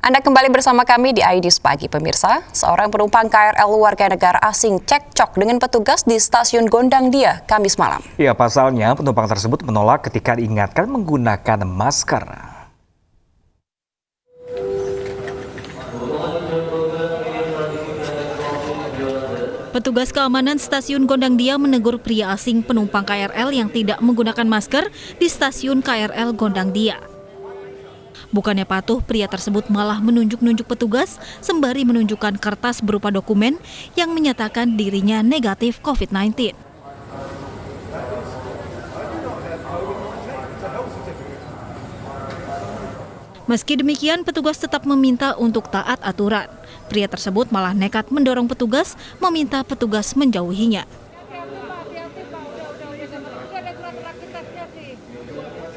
Anda kembali bersama kami di iNews Pagi, pemirsa. Seorang penumpang KRL warga negara asing cekcok dengan petugas di stasiun Gondangdia, Kamis malam. Ya, pasalnya penumpang tersebut menolak ketika diingatkan menggunakan masker. Petugas keamanan stasiun Gondangdia menegur pria asing penumpang KRL yang tidak menggunakan masker di stasiun KRL Gondangdia. Bukannya patuh, pria tersebut malah menunjuk-nunjuk petugas sembari menunjukkan kertas berupa dokumen yang menyatakan dirinya negatif COVID-19. Meski demikian, petugas tetap meminta untuk taat aturan. Pria tersebut malah nekat mendorong petugas, meminta petugas menjauhinya.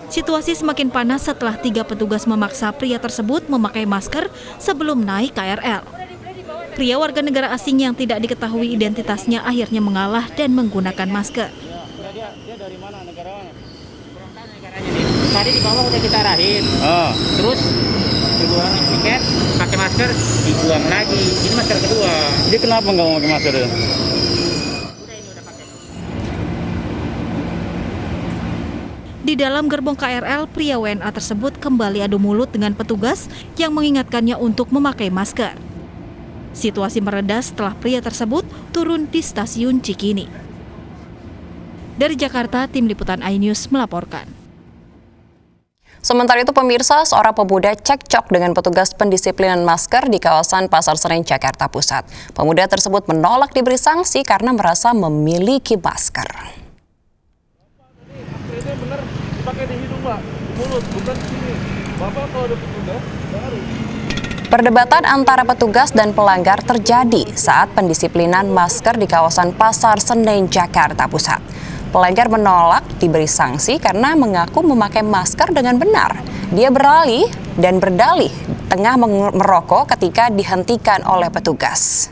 Situasi semakin panas setelah 3 petugas memaksa pria tersebut memakai masker sebelum naik KRL. Pria warga negara asing yang tidak diketahui identitasnya akhirnya mengalah dan menggunakan masker. Dia dari mana, negara mana? Tadi di bawah udah kita arahin. Terus keluar tiket, pakai masker, dibuang lagi. Ini masker kedua. Dia kenapa nggak mau pakai masker? Di dalam gerbong KRL, pria WNA tersebut kembali adu mulut dengan petugas yang mengingatkannya untuk memakai masker. Situasi mereda setelah pria tersebut turun di stasiun Cikini. Dari Jakarta, Tim Liputan iNews melaporkan. Sementara itu, pemirsa, seorang pemuda cekcok dengan petugas pendisiplinan masker di kawasan Pasar Senen, Jakarta Pusat. Pemuda tersebut menolak diberi sanksi karena merasa memiliki masker. Bener dipakai di hidung, Pak, di mulut, bukan di sini. Bapak kalau ada petugas baru. Perdebatan antara petugas dan pelanggar terjadi saat pendisiplinan masker di kawasan Pasar Senen, Jakarta Pusat. Pelanggar menolak diberi sanksi karena mengaku memakai masker dengan benar. Dia beralih dan berdalih tengah merokok ketika dihentikan oleh petugas.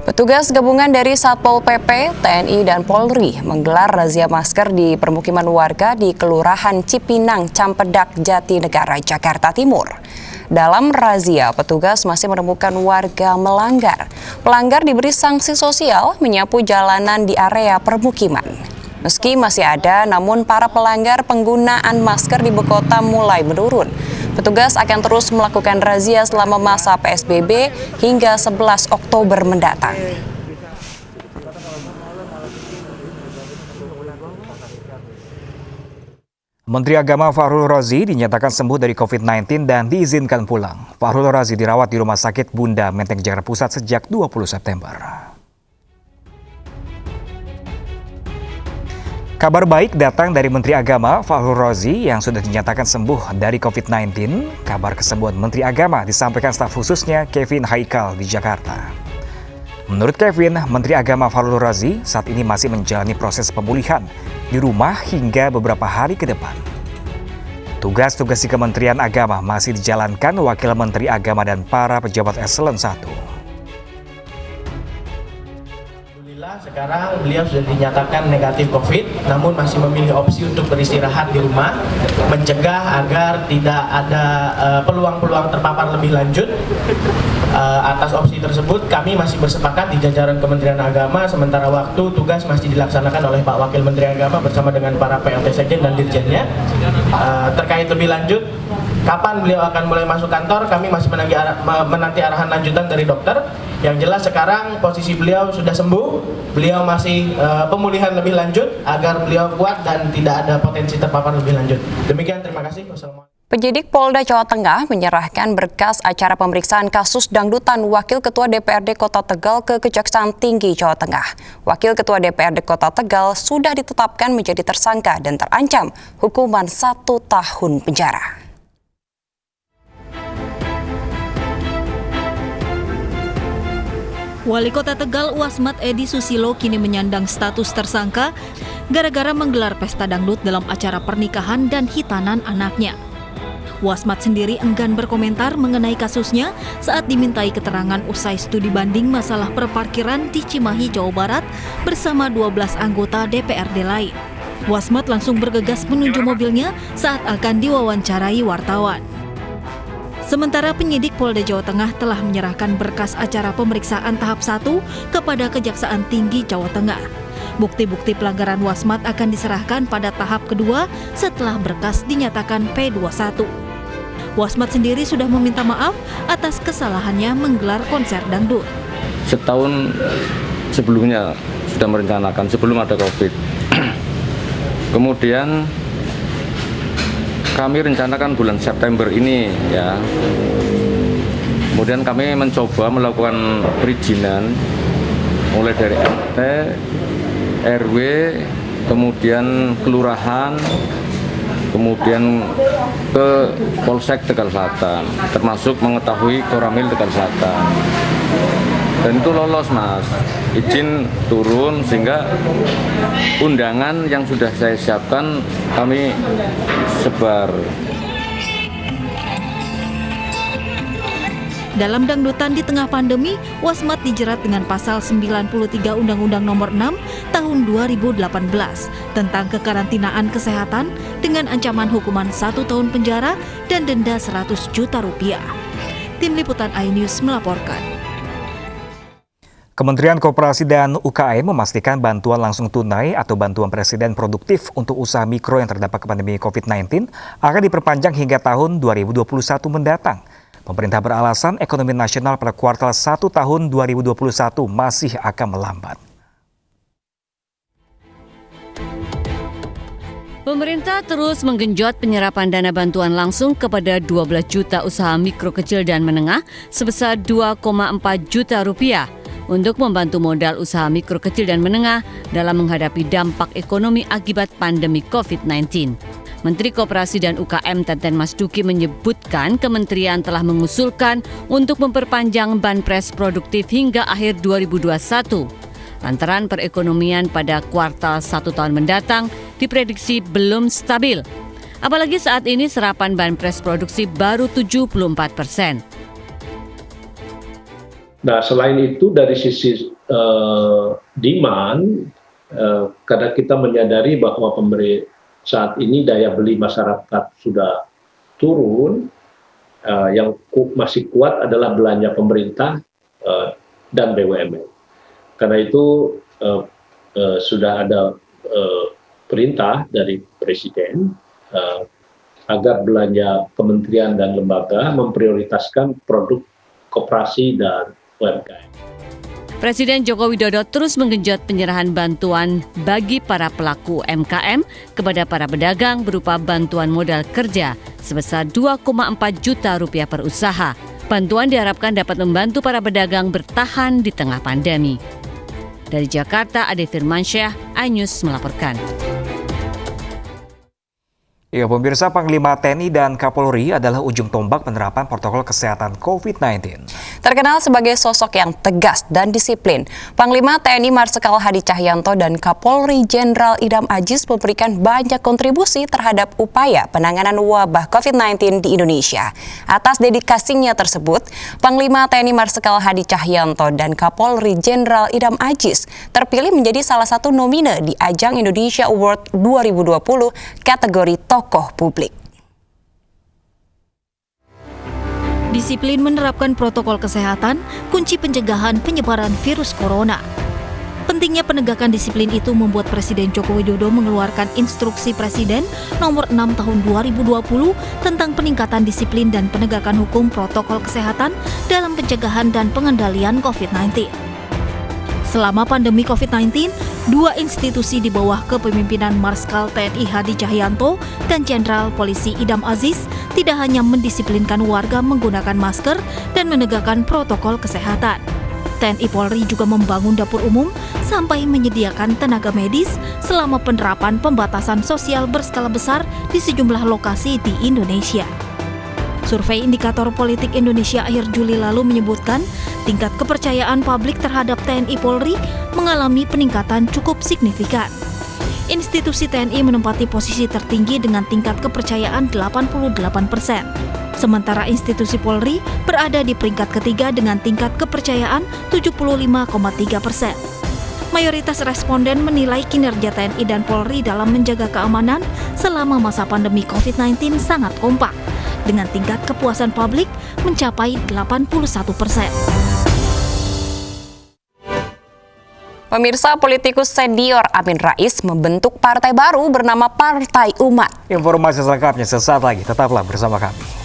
Petugas gabungan dari Satpol PP, TNI, dan Polri menggelar razia masker di permukiman warga di Kelurahan Cipinang, Campedak, Jatinegara, Jakarta Timur. Dalam razia, petugas masih menemukan warga melanggar. Pelanggar diberi sanksi sosial menyapu jalanan di area permukiman. Meski masih ada, namun para pelanggar penggunaan masker di ibu kota mulai menurun. Petugas akan terus melakukan razia selama masa PSBB hingga 11 Oktober mendatang. Menteri Agama Fahrul Razi dinyatakan sembuh dari COVID-19 dan diizinkan pulang. Fahrul Razi dirawat di Rumah Sakit Bunda Menteng Jakarta Pusat sejak 20 September. Kabar baik datang dari Menteri Agama Fahrul Razi yang sudah dinyatakan sembuh dari COVID-19. Kabar kesembuhan Menteri Agama disampaikan staf khususnya Kevin Haikal di Jakarta. Menurut Kevin, Menteri Agama Fahrul Razi saat ini masih menjalani proses pemulihan di rumah hingga beberapa hari ke depan. Tugas-tugas di Kementerian Agama masih dijalankan Wakil Menteri Agama dan para pejabat eselon 1. Sekarang beliau sudah dinyatakan negatif COVID, namun masih memilih opsi untuk beristirahat di rumah, mencegah agar tidak ada peluang-peluang terpapar lebih lanjut. Atas opsi tersebut, kami masih bersepakat di jajaran Kementerian Agama, sementara waktu tugas masih dilaksanakan oleh Pak Wakil Menteri Agama bersama dengan para PLT Sekjen dan Dirjennya. Terkait lebih lanjut, kapan beliau akan mulai masuk kantor, kami masih menanti arahan lanjutan dari dokter. Yang jelas sekarang posisi beliau sudah sembuh, beliau masih pemulihan lebih lanjut agar beliau kuat dan tidak ada potensi terpapar lebih lanjut. Demikian, terima kasih. Wassalamualaikum. Penyidik Polda Jawa Tengah menyerahkan berkas acara pemeriksaan kasus dangdutan Wakil Ketua DPRD Kota Tegal ke Kejaksaan Tinggi Jawa Tengah. Wakil Ketua DPRD Kota Tegal sudah ditetapkan menjadi tersangka dan terancam hukuman 1 tahun penjara. Wali Kota Tegal Wasmat Edi Susilo kini menyandang status tersangka gara-gara menggelar pesta dangdut dalam acara pernikahan dan hitanan anaknya. Wasmat sendiri enggan berkomentar mengenai kasusnya saat dimintai keterangan usai studi banding masalah perparkiran di Cimahi, Jawa Barat bersama 12 anggota DPRD lain. Wasmat langsung bergegas menuju mobilnya saat akan diwawancarai wartawan. Sementara penyidik Polda Jawa Tengah telah menyerahkan berkas acara pemeriksaan tahap 1 kepada Kejaksaan Tinggi Jawa Tengah. Bukti-bukti pelanggaran Wasmat akan diserahkan pada tahap kedua setelah berkas dinyatakan P21. Wasmat sendiri sudah meminta maaf atas kesalahannya menggelar konser dangdut. Setahun sebelumnya sudah merencanakan sebelum ada COVID. Kemudian kami rencanakan bulan September ini ya. Kemudian kami mencoba melakukan perizinan mulai dari RT, RW, kemudian kelurahan, kemudian ke Polsek Tegal Selatan, termasuk mengetahui Koramil Tegal Selatan. Dan itu lolos, Mas. Izin turun sehingga undangan yang sudah saya siapkan kami sebar. Dalam dangdutan di tengah pandemi, Wasmat dijerat dengan pasal 93 Undang-Undang Nomor 6 Tahun 2018 tentang kekarantinaan kesehatan dengan ancaman hukuman 1 tahun penjara dan denda 100 juta rupiah. Tim Liputan iNews melaporkan. Kementerian Koperasi dan UKM memastikan bantuan langsung tunai atau bantuan presiden produktif untuk usaha mikro yang terdampak pandemi COVID-19 akan diperpanjang hingga tahun 2021 mendatang. Pemerintah beralasan ekonomi nasional pada kuartal 1 tahun 2021 masih akan melambat. Pemerintah terus menggenjot penyerapan dana bantuan langsung kepada 12 juta usaha mikro kecil dan menengah sebesar 2,4 juta rupiah untuk membantu modal usaha mikro kecil dan menengah dalam menghadapi dampak ekonomi akibat pandemi COVID-19. Menteri Koperasi dan UKM Teten Mas Duki menyebutkan kementerian telah mengusulkan untuk memperpanjang banpres produktif hingga akhir 2021. Lantaran perekonomian pada kuartal 1 tahun mendatang diprediksi belum stabil. Apalagi saat ini serapan banpres produksi baru 74%. Nah, selain itu dari sisi demand, karena kita menyadari bahwa saat ini daya beli masyarakat sudah turun, yang masih kuat adalah belanja pemerintah dan BUMN. Karena itu sudah ada perintah dari Presiden agar belanja kementerian dan lembaga memprioritaskan produk koperasi dan UMKM. Presiden Joko Widodo terus menggenjot penyerahan bantuan bagi para pelaku UMKM kepada para pedagang berupa bantuan modal kerja sebesar 2,4 juta rupiah per usaha. Bantuan diharapkan dapat membantu para pedagang bertahan di tengah pandemi. Dari Jakarta, Ade Firmansyah, iNews melaporkan. Ya, pemirsa, Panglima TNI dan Kapolri adalah ujung tombak penerapan protokol kesehatan COVID-19. Terkenal sebagai sosok yang tegas dan disiplin, Panglima TNI Marsikal Hadi Cahyanto dan Kapolri Jenderal Idam Aziz memberikan banyak kontribusi terhadap upaya penanganan wabah COVID-19 di Indonesia. Atas dedikasinya tersebut, Panglima TNI Marsikal Hadi Cahyanto dan Kapolri Jenderal Idam Aziz terpilih menjadi salah satu nomine di ajang Indonesia Award 2020 kategori tokoh publik. Disiplin menerapkan protokol kesehatan, kunci pencegahan penyebaran virus corona. Pentingnya penegakan disiplin itu membuat Presiden Joko Widodo mengeluarkan instruksi Presiden nomor 6 tahun 2020 tentang peningkatan disiplin dan penegakan hukum protokol kesehatan dalam pencegahan dan pengendalian COVID-19. Selama pandemi COVID-19, dua institusi di bawah kepemimpinan Marskal TNI Hadi Cahyanto dan Jenderal Polisi Idam Aziz tidak hanya mendisiplinkan warga menggunakan masker dan menegakkan protokol kesehatan. TNI Polri juga membangun dapur umum sampai menyediakan tenaga medis selama penerapan pembatasan sosial berskala besar di sejumlah lokasi di Indonesia. Survei Indikator Politik Indonesia akhir Juli lalu menyebutkan tingkat kepercayaan publik terhadap TNI Polri mengalami peningkatan cukup signifikan. institusi TNI menempati posisi tertinggi dengan tingkat kepercayaan 88%. Sementara institusi Polri berada di peringkat ketiga dengan tingkat kepercayaan 75,3%. Mayoritas responden menilai kinerja TNI dan Polri dalam menjaga keamanan selama masa pandemi COVID-19 sangat kompak, dengan tingkat kepuasan publik mencapai 81%. Pemirsa, politikus senior Amin Rais membentuk partai baru bernama Partai Umat. Informasi selengkapnya sesaat lagi, tetaplah bersama kami.